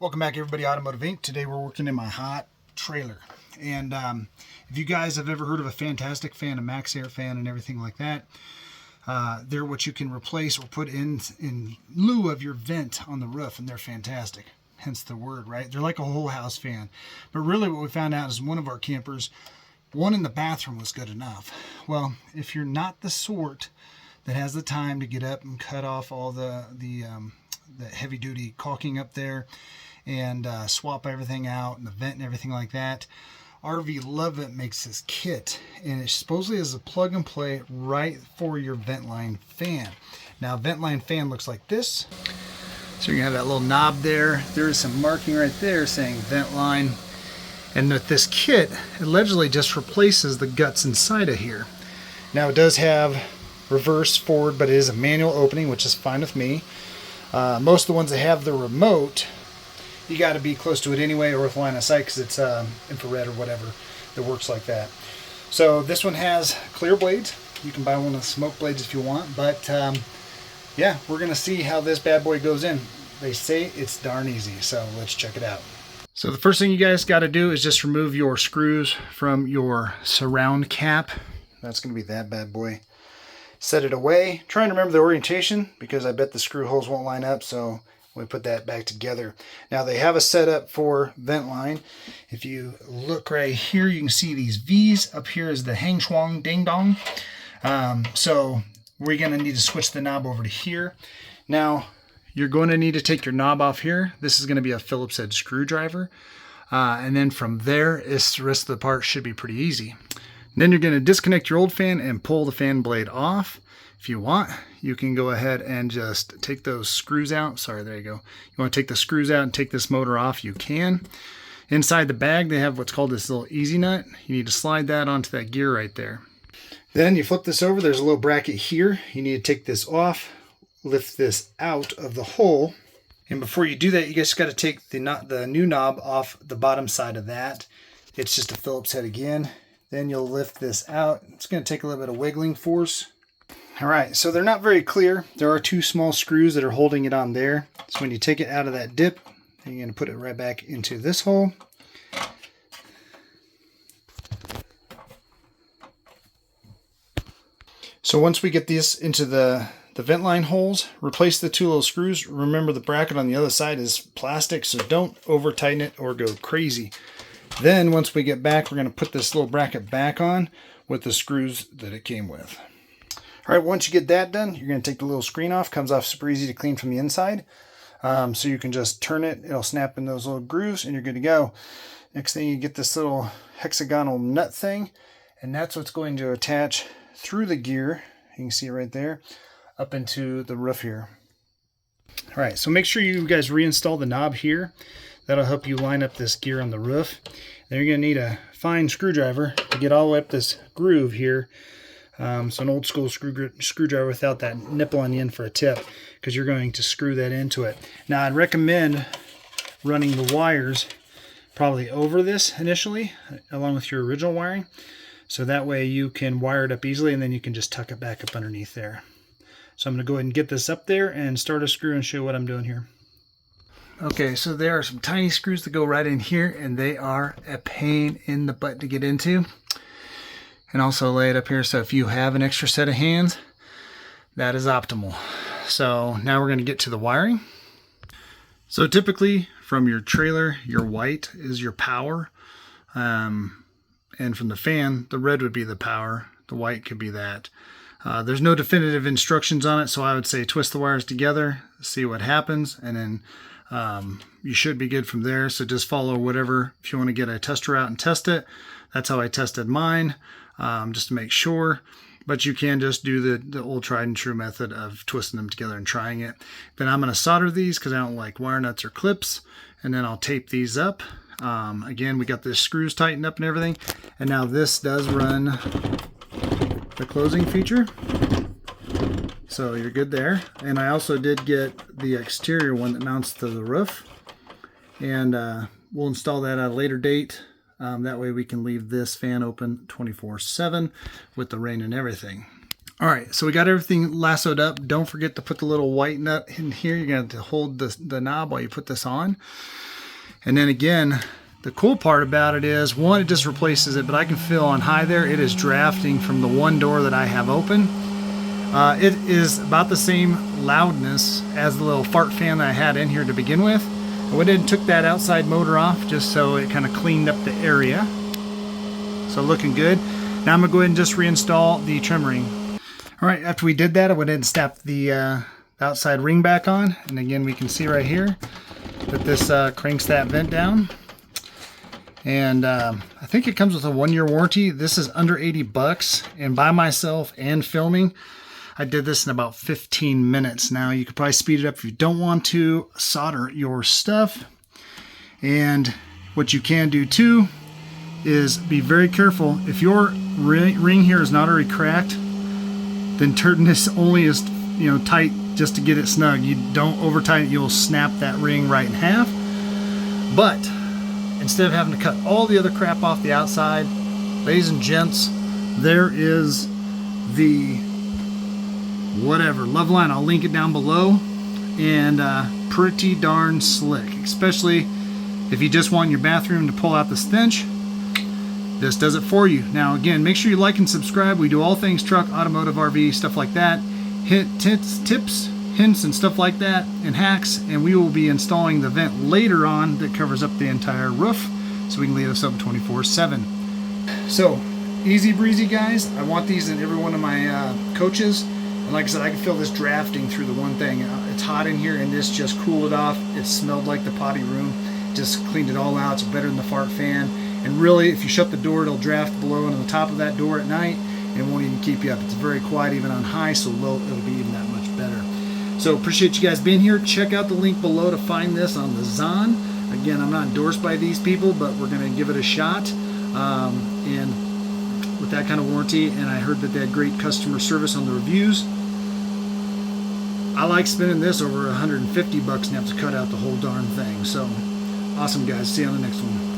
Welcome back, everybody. Automotive Inc. Today we're working in my hot trailer, and if you guys have ever heard of a Fantastic fan, a Maxx Air fan, and everything like that, they're what you can replace or put in lieu of your vent on the roof, and they're fantastic. Hence the word, right? They're like a whole house fan. But really, what we found out is one of our campers, one in the bathroom was good enough. Well, if you're not the sort that has the time to get up and cut off all the heavy duty caulking up there and swap everything out and the vent and everything like that, RV Love It makes this kit, and it supposedly is a plug and play right for your vent line fan. Now, vent line fan looks like this. So you have that little knob there. There is some marking right there saying vent line. And with this kit, it allegedly just replaces the guts inside of here. Now, it does have reverse, forward, but it is a manual opening, which is fine with me. Most of the ones that have the remote, you got to be close to it anyway, or with line of sight, because it's infrared or whatever that works like that. So this one has clear blades. You can buy one of the smoke blades if you want, but yeah, we're gonna see how this bad boy goes in. They say it's darn easy, so let's check it out. So the first thing you guys got to do is just remove your screws from your surround cap. That's gonna be that bad boy. Set it away. Try and remember the orientation, because I bet the screw holes won't line up, so we put that back together. Now they have a setup for vent line. If you look right here, you can see these V's. Up here is the hang schwang ding dong. So we're going to need to switch the knob over to here. Now you're going to need to take your knob off here. This is going to be a Phillips head screwdriver. And then from there, the rest of the part should be pretty easy. Then you're going to disconnect your old fan and pull the fan blade off. If you want, you can go ahead and just take those screws out. Sorry, there you go. You want to take the screws out and take this motor off, you can. Inside the bag, they have what's called this little easy nut. You need to slide that onto that gear right there. Then you flip this over. There's a little bracket here. You need to take this off, lift this out of the hole. And before you do that, you guys got to take the new knob off the bottom side of that. It's just a Phillips head again. Then you'll lift this out. It's going to take a little bit of wiggling force. All right, so they're not very clear. There are two small screws that are holding it on there. So when you take it out of that dip, you're going to put it right back into this hole. So once we get this into the vent line holes, replace the two little screws. Remember, the bracket on the other side is plastic, so don't over tighten it or go crazy. Then once we get back, we're going to put this little bracket back on with the screws that it came with. All right, once you get that done, you're going to take the little screen off. Comes off super easy to clean from the inside. So you can just turn it. It'll snap in those little grooves and you're good to go. Next thing, you get this little hexagonal nut thing, and that's what's going to attach through the gear. You can see it right there, up into the roof here. All right, so make sure you guys reinstall the knob here. That'll help you line up this gear on the roof. Then you're going to need a fine screwdriver to get all the way up this groove here. So an old school screwdriver without that nipple on the end for a tip, because you're going to screw that into it. Now, I'd recommend running the wires probably over this initially, along with your original wiring. So that way you can wire it up easily, and then you can just tuck it back up underneath there. So I'm going to go ahead and get this up there and start a screw and show you what I'm doing here. Okay, so there are some tiny screws that go right in here, and they are a pain in the butt to get into. And also lay it up here, so if you have an extra set of hands, that is optimal. So now we're going to get to the wiring. So typically from your trailer, your white is your power. And from the fan, the red would be the power. The white could be that. There's no definitive instructions on it, so I would say twist the wires together, see what happens, and then you should be good from there. So just follow whatever. If you want to get a tester out and test it, that's how I tested mine, just to make sure. But you can just do the old tried and true method of twisting them together and trying it. Then I'm going to solder these because I don't like wire nuts or clips, and then I'll tape these up. Again, we got the screws tightened up and everything, and now this does run the closing feature. So you're good there. And I also did get the exterior one that mounts to the roof. And we'll install that at a later date. That way we can leave this fan open 24/7 with the rain and everything. All right, so we got everything lassoed up. Don't forget to put the little white nut in here. You're going to have to hold the knob while you put this on. And then again, the cool part about it is, one, it just replaces it, but I can feel on high there, it is drafting from the one door that I have open. It is about the same loudness as the little fart fan that I had in here to begin with. I went in and took that outside motor off just so it kind of cleaned up the area. So looking good. Now I'm going to go ahead and just reinstall the trim ring. All right, after we did that, I went ahead and snapped the outside ring back on. And again, we can see right here that this cranks that vent down. And I think it comes with a 1-year warranty. This is under 80 bucks. And by myself and filming, I did this in about 15 minutes. Now, you could probably speed it up if you don't want to solder your stuff. And what you can do too is be very careful. If your ring here is not already cracked, then turn this only as tight just to get it snug. You don't over tighten it, you'll snap that ring right in half. But instead of having to cut all the other crap off the outside, ladies and gents, there is the whatever love line. I'll link it down below. And pretty darn slick, especially if you just want your bathroom to pull out the stench. This does it for you. Now again, make sure you like and subscribe. We do all things truck, automotive, RV, stuff like that. Tips, hints, and stuff like that, and hacks. And we will be installing the vent later on that covers up the entire roof, so we can leave this up 24/7. So easy breezy, guys. I want these in every one of my coaches. And like I said, I can feel this drafting through the one thing. It's hot in here, and this just cooled it off. It smelled like the potty room. Just cleaned it all out. It's better than the fart fan. And really, if you shut the door, it'll draft below and on the top of that door at night, and it won't even keep you up. It's very quiet even on high, so low it'll be even that much better. So appreciate you guys being here. Check out the link below to find this on the Zon. Again, I'm not endorsed by these people, but we're going to give it a shot. And with that kind of warranty, and I heard that they had great customer service on the reviews. I like spending this over 150 bucks and have to cut out the whole darn thing. So awesome, guys. See you on the next one.